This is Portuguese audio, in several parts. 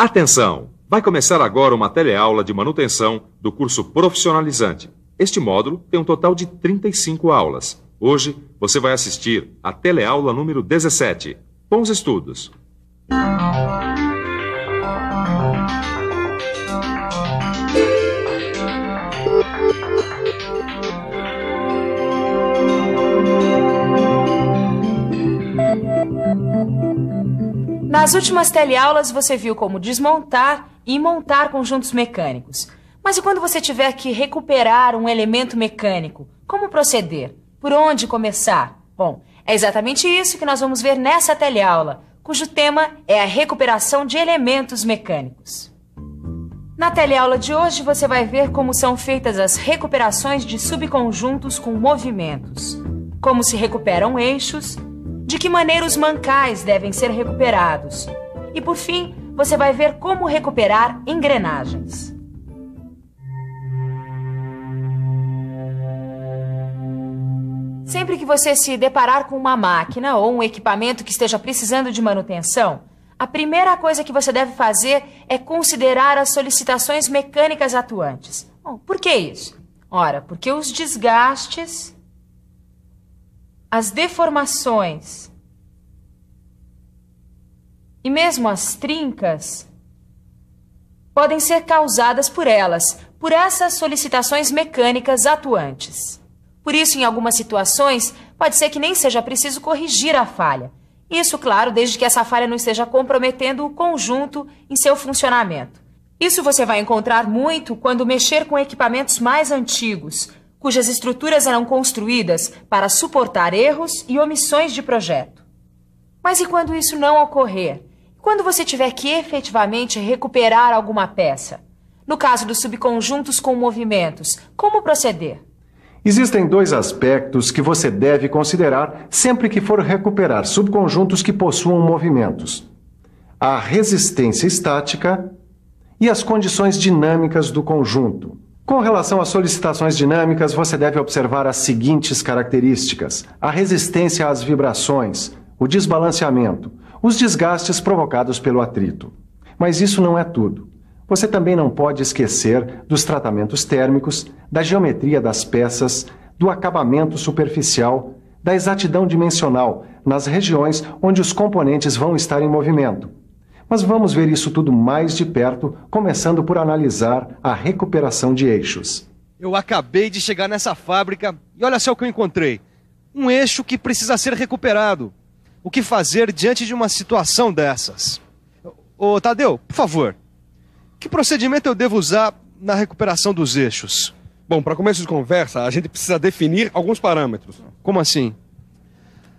Atenção! Vai começar agora uma teleaula de manutenção do curso profissionalizante. Este módulo tem um total de 35 aulas. Hoje você vai assistir a teleaula número 17. Bons estudos! Nas últimas teleaulas você viu como desmontar e montar conjuntos mecânicos. Mas e quando você tiver que recuperar um elemento mecânico? Como proceder? Por onde começar? Bom, é exatamente isso que nós vamos ver nessa teleaula, cujo tema é a recuperação de elementos mecânicos. Na teleaula de hoje você vai ver como são feitas as recuperações de subconjuntos com movimentos, como se recuperam eixos, de que maneira os mancais devem ser recuperados. E, por fim, você vai ver como recuperar engrenagens. Sempre que você se deparar com uma máquina ou um equipamento que esteja precisando de manutenção, a primeira coisa que você deve fazer é considerar as solicitações mecânicas atuantes. Bom, por que isso? Ora, porque os desgastes, as deformações e mesmo as trincas podem ser causadas por elas, por essas solicitações mecânicas atuantes. Por isso, em algumas situações, pode ser que nem seja preciso corrigir a falha. Isso, claro, desde que essa falha não esteja comprometendo o conjunto em seu funcionamento. Isso você vai encontrar muito quando mexer com equipamentos mais antigos, cujas estruturas eram construídas para suportar erros e omissões de projeto. Mas e quando isso não ocorrer? Quando você tiver que efetivamente recuperar alguma peça? No caso dos subconjuntos com movimentos, como proceder? Existem dois aspectos que você deve considerar sempre que for recuperar subconjuntos que possuam movimentos: a resistência estática e as condições dinâmicas do conjunto. Com relação às solicitações dinâmicas, você deve observar as seguintes características: a resistência às vibrações, o desbalanceamento, os desgastes provocados pelo atrito. Mas isso não é tudo. Você também não pode esquecer dos tratamentos térmicos, da geometria das peças, do acabamento superficial, da exatidão dimensional nas regiões onde os componentes vão estar em movimento. Mas vamos ver isso tudo mais de perto, começando por analisar a recuperação de eixos. Eu acabei de chegar nessa fábrica e olha só o que eu encontrei. Um eixo que precisa ser recuperado. O que fazer diante de uma situação dessas? Ô, Tadeu, por favor, que procedimento eu devo usar na recuperação dos eixos? Bom, para começo de conversa, a gente precisa definir alguns parâmetros. Como assim?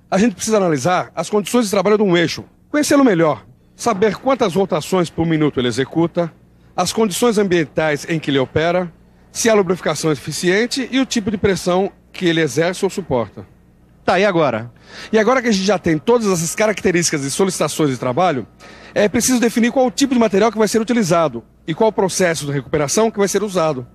A gente precisa analisar as condições de trabalho de um eixo, conhecê-lo melhor, saber quantas rotações por minuto ele executa, as condições ambientais em que ele opera, se a lubrificação é eficiente e o tipo de pressão que ele exerce ou suporta. Tá, e agora? E agora que a gente já tem todas essas características e solicitações de trabalho, é preciso definir qual o tipo de material que vai ser utilizado e qual o processo de recuperação que vai ser usado.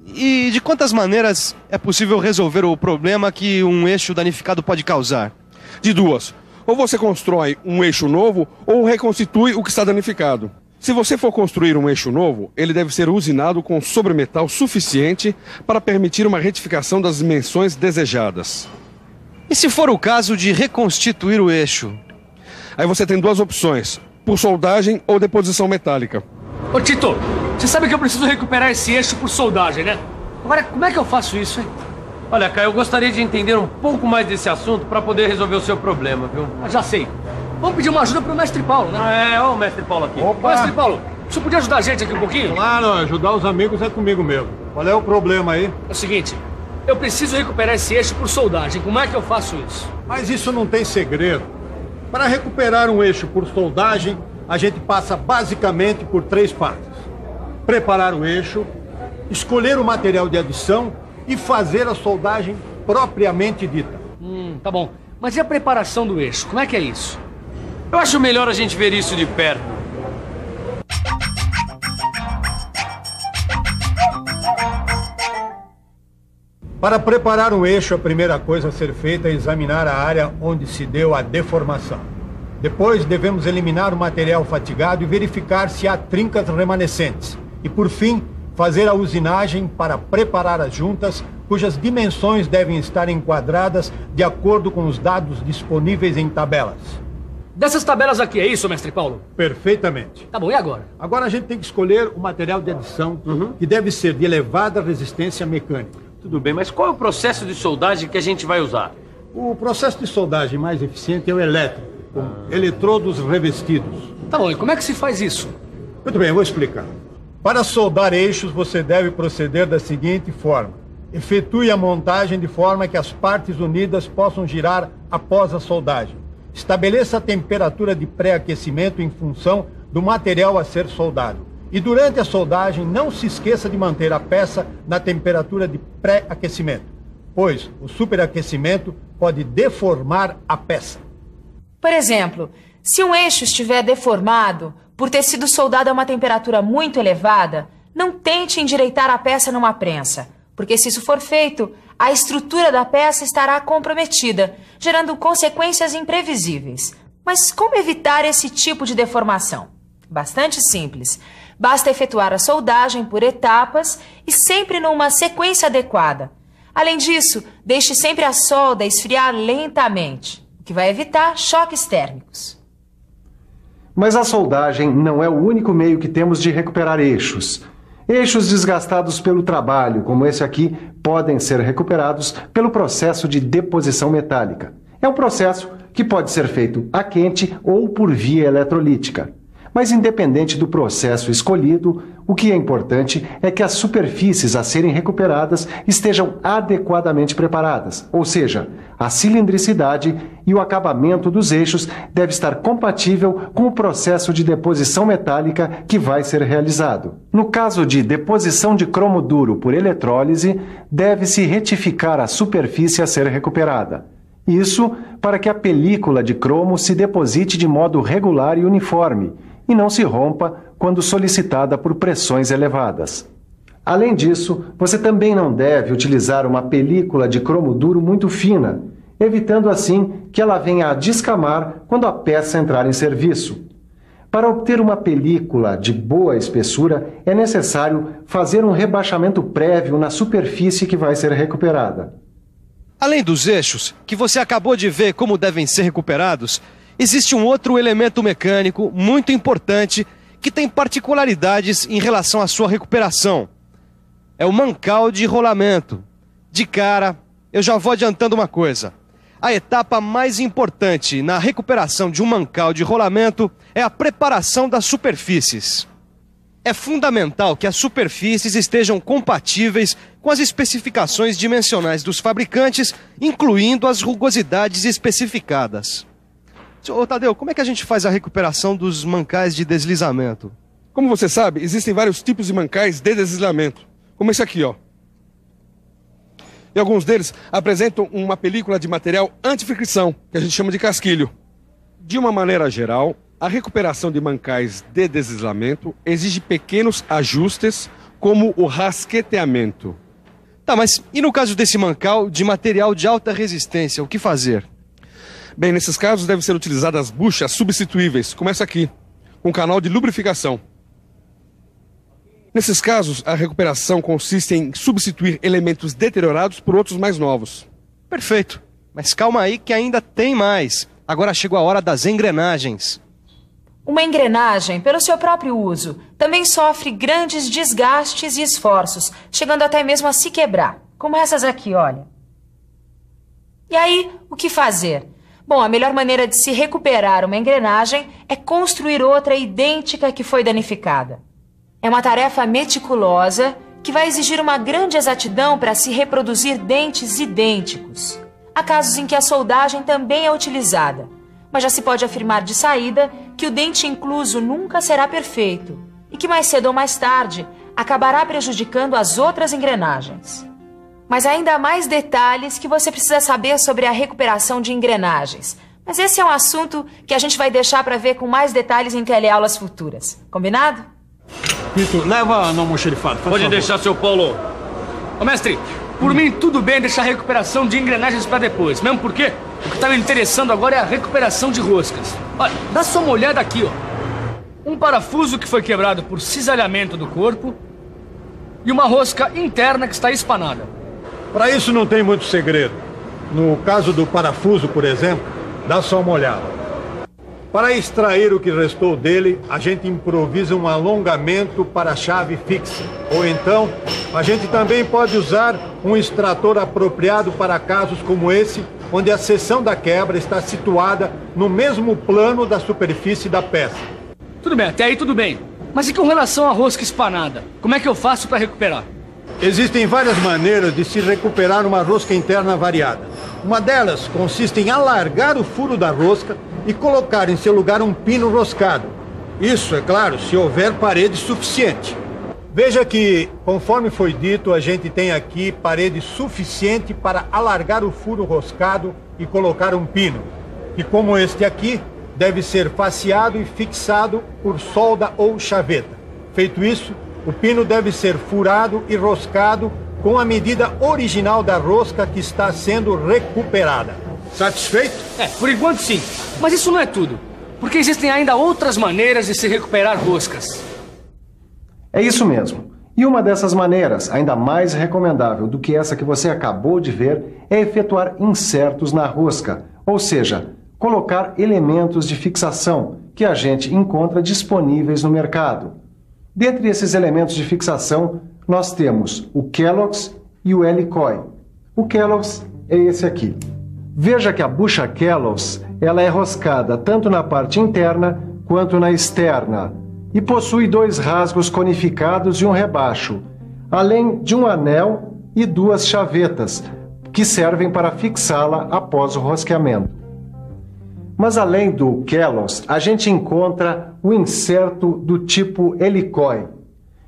E de quantas maneiras é possível resolver o problema que um eixo danificado pode causar? De duas. Ou você constrói um eixo novo ou reconstitui o que está danificado. Se você for construir um eixo novo, ele deve ser usinado com sobremetal suficiente para permitir uma retificação das dimensões desejadas. E se for o caso de reconstituir o eixo? Aí você tem duas opções: por soldagem ou deposição metálica. Ô Tito, você sabe que eu preciso recuperar esse eixo por soldagem, né? Agora, como é que eu faço isso, hein? Olha, Caio, eu gostaria de entender um pouco mais desse assunto para poder resolver o seu problema, viu? Já sei. Vamos pedir uma ajuda pro mestre Paulo, né? Ó o mestre Paulo aqui. Opa. Mestre Paulo, o senhor podia ajudar a gente aqui um pouquinho? Claro, ajudar os amigos é comigo mesmo. Qual é o problema aí? É o seguinte, eu preciso recuperar esse eixo por soldagem. Como é que eu faço isso? Mas isso não tem segredo. Para recuperar um eixo por soldagem, a gente passa basicamente por 3 partes: preparar o eixo, escolher o material de adição e fazer a soldagem propriamente dita. Tá bom. Mas e a preparação do eixo? Como é que é isso? Eu acho melhor a gente ver isso de perto. Para preparar um eixo, a primeira coisa a ser feita é examinar a área onde se deu a deformação. Depois, devemos eliminar o material fatigado e verificar se há trincas remanescentes. E, por fim, fazer a usinagem para preparar as juntas, cujas dimensões devem estar enquadradas de acordo com os dados disponíveis em tabelas. Dessas tabelas aqui, é isso, mestre Paulo? Perfeitamente. Tá bom, e agora? Agora a gente tem que escolher o material de adição, que deve ser de elevada resistência mecânica. Tudo bem, mas qual é o processo de soldagem que a gente vai usar? O processo de soldagem mais eficiente é o elétrico, com eletrodos revestidos. Tá bom, e como é que se faz isso? Muito bem, eu vou explicar. Para soldar eixos, você deve proceder da seguinte forma. Efetue a montagem de forma que as partes unidas possam girar após a soldagem. Estabeleça a temperatura de pré-aquecimento em função do material a ser soldado. E durante a soldagem, não se esqueça de manter a peça na temperatura de pré-aquecimento, pois o superaquecimento pode deformar a peça. Por exemplo, se um eixo estiver deformado por ter sido soldado a uma temperatura muito elevada, não tente endireitar a peça numa prensa, porque se isso for feito, a estrutura da peça estará comprometida, gerando consequências imprevisíveis. Mas como evitar esse tipo de deformação? Bastante simples. Basta efetuar a soldagem por etapas e sempre numa sequência adequada. Além disso, deixe sempre a solda esfriar lentamente, o que vai evitar choques térmicos. Mas a soldagem não é o único meio que temos de recuperar eixos. Eixos desgastados pelo trabalho, como esse aqui, podem ser recuperados pelo processo de deposição metálica. É um processo que pode ser feito a quente ou por via eletrolítica. Mas independente do processo escolhido, o que é importante é que as superfícies a serem recuperadas estejam adequadamente preparadas, ou seja, a cilindricidade e o acabamento dos eixos deve estar compatível com o processo de deposição metálica que vai ser realizado. No caso de deposição de cromo duro por eletrólise, deve-se retificar a superfície a ser recuperada. Isso para que a película de cromo se deposite de modo regular e uniforme, e não se rompa quando solicitada por pressões elevadas. Além disso, você também não deve utilizar uma película de cromo duro muito fina, evitando assim que ela venha a descamar quando a peça entrar em serviço. Para obter uma película de boa espessura, é necessário fazer um rebaixamento prévio na superfície que vai ser recuperada. Além dos eixos, que você acabou de ver como devem ser recuperados, existe um outro elemento mecânico muito importante que tem particularidades em relação à sua recuperação. É o mancal de rolamento. De cara, eu já vou adiantando uma coisa. A etapa mais importante na recuperação de um mancal de rolamento é a preparação das superfícies. É fundamental que as superfícies estejam compatíveis com as especificações dimensionais dos fabricantes, incluindo as rugosidades especificadas. Ô Tadeu, como é que a gente faz a recuperação dos mancais de deslizamento? Como você sabe, existem vários tipos de mancais de deslizamento, como esse aqui, ó. E alguns deles apresentam uma película de material anti-fricção, que a gente chama de casquilho. De uma maneira geral, a recuperação de mancais de deslizamento exige pequenos ajustes, como o rasqueteamento. Tá, mas e no caso desse mancal de material de alta resistência, o que fazer? Bem, nesses casos devem ser utilizadas buchas substituíveis, como essa aqui, com canal de lubrificação. Nesses casos, a recuperação consiste em substituir elementos deteriorados por outros mais novos. Perfeito, mas calma aí que ainda tem mais. Agora chegou a hora das engrenagens. Uma engrenagem, pelo seu próprio uso, também sofre grandes desgastes e esforços, chegando até mesmo a se quebrar, como essas aqui, olha. E aí, o que fazer? Bom, a melhor maneira de se recuperar uma engrenagem é construir outra idêntica que foi danificada. É uma tarefa meticulosa que vai exigir uma grande exatidão para se reproduzir dentes idênticos. Há casos em que a soldagem também é utilizada, mas já se pode afirmar de saída que o dente incluso nunca será perfeito e que mais cedo ou mais tarde acabará prejudicando as outras engrenagens. Mas ainda há mais detalhes que você precisa saber sobre a recuperação de engrenagens. Mas esse é um assunto que a gente vai deixar para ver com mais detalhes em teleaulas futuras. Combinado? Tito, leva no almoxerifado. Pode deixar, seu Paulo. Ô, mestre, por mim tudo bem deixar a recuperação de engrenagens para depois. Mesmo porque O que está me interessando agora é a recuperação de roscas. Olha, dá só uma olhada aqui, ó. Um parafuso que foi quebrado por cisalhamento do corpo e uma rosca interna que está espanada. Para isso não tem muito segredo. No caso do parafuso, por exemplo, dá só uma olhada. Para extrair o que restou dele, a gente improvisa um alongamento para a chave fixa. Ou então, a gente também pode usar um extrator apropriado para casos como esse, onde a seção da quebra está situada no mesmo plano da superfície da peça. Tudo bem, até aí tudo bem. Mas e com relação à rosca espanada? Como é que eu faço para recuperar? Existem várias maneiras de se recuperar uma rosca interna variada. Uma delas consiste em alargar o furo da rosca e colocar em seu lugar um pino roscado. Isso, é claro, se houver parede suficiente. Veja que, conforme foi dito, a gente tem aqui parede suficiente para alargar o furo roscado e colocar um pino, que, como este aqui, deve ser faceado e fixado por solda ou chaveta. Feito isso, o pino deve ser furado e roscado com a medida original da rosca que está sendo recuperada. Satisfeito? Por enquanto sim. Mas isso não é tudo. Porque existem ainda outras maneiras de se recuperar roscas. É isso mesmo. E uma dessas maneiras, ainda mais recomendável do que essa que você acabou de ver, é efetuar insertos na rosca, ou seja, colocar elementos de fixação que a gente encontra disponíveis no mercado. Dentre esses elementos de fixação, nós temos o Kellogg's e o Helicoi. O Kellogg's é esse aqui. Veja que a bucha Kellogg's ela é roscada tanto na parte interna quanto na externa e possui 2 rasgos conificados e um rebaixo, além de um anel e 2 chavetas que servem para fixá-la após o rosqueamento. Mas além do Kellogg's, a gente encontra o inserto do tipo Helicoi,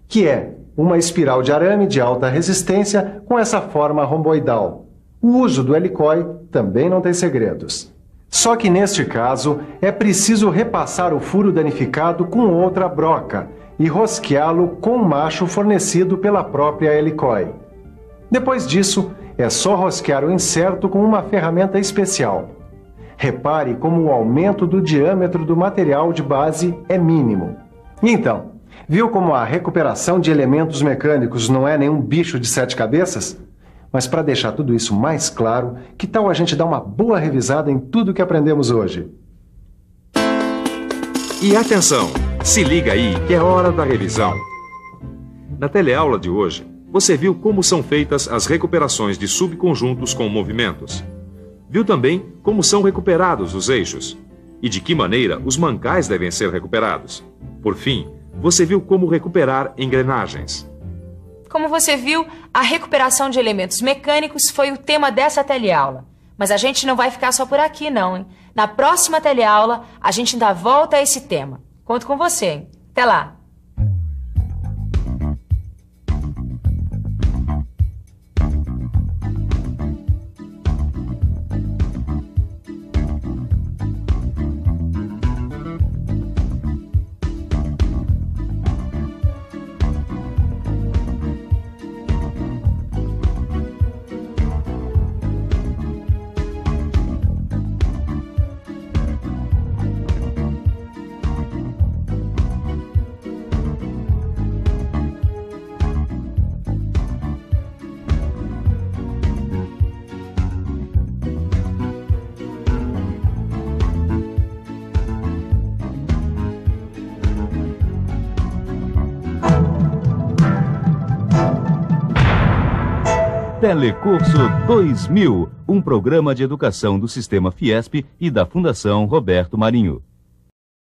que é uma espiral de arame de alta resistência com essa forma romboidal. O uso do Helicoi também não tem segredos. Só que neste caso é preciso repassar o furo danificado com outra broca e rosqueá-lo com o macho fornecido pela própria Helicoi. Depois disso, é só rosquear o inserto com uma ferramenta especial. Repare como o aumento do diâmetro do material de base é mínimo. Então, viu como a recuperação de elementos mecânicos não é nenhum bicho de 7 cabeças? Mas para deixar tudo isso mais claro, que tal a gente dar uma boa revisada em tudo que aprendemos hoje? E atenção, se liga aí que é hora da revisão. Na teleaula de hoje, você viu como são feitas as recuperações de subconjuntos com movimentos. Viu também como são recuperados os eixos e de que maneira os mancais devem ser recuperados. Por fim, você viu como recuperar engrenagens. Como você viu, a recuperação de elementos mecânicos foi o tema dessa teleaula. Mas a gente não vai ficar só por aqui, não, hein? Na próxima teleaula, a gente ainda volta a esse tema. Conto com você, hein? Até lá! Telecurso 2000, um programa de educação do Sistema Fiesp e da Fundação Roberto Marinho.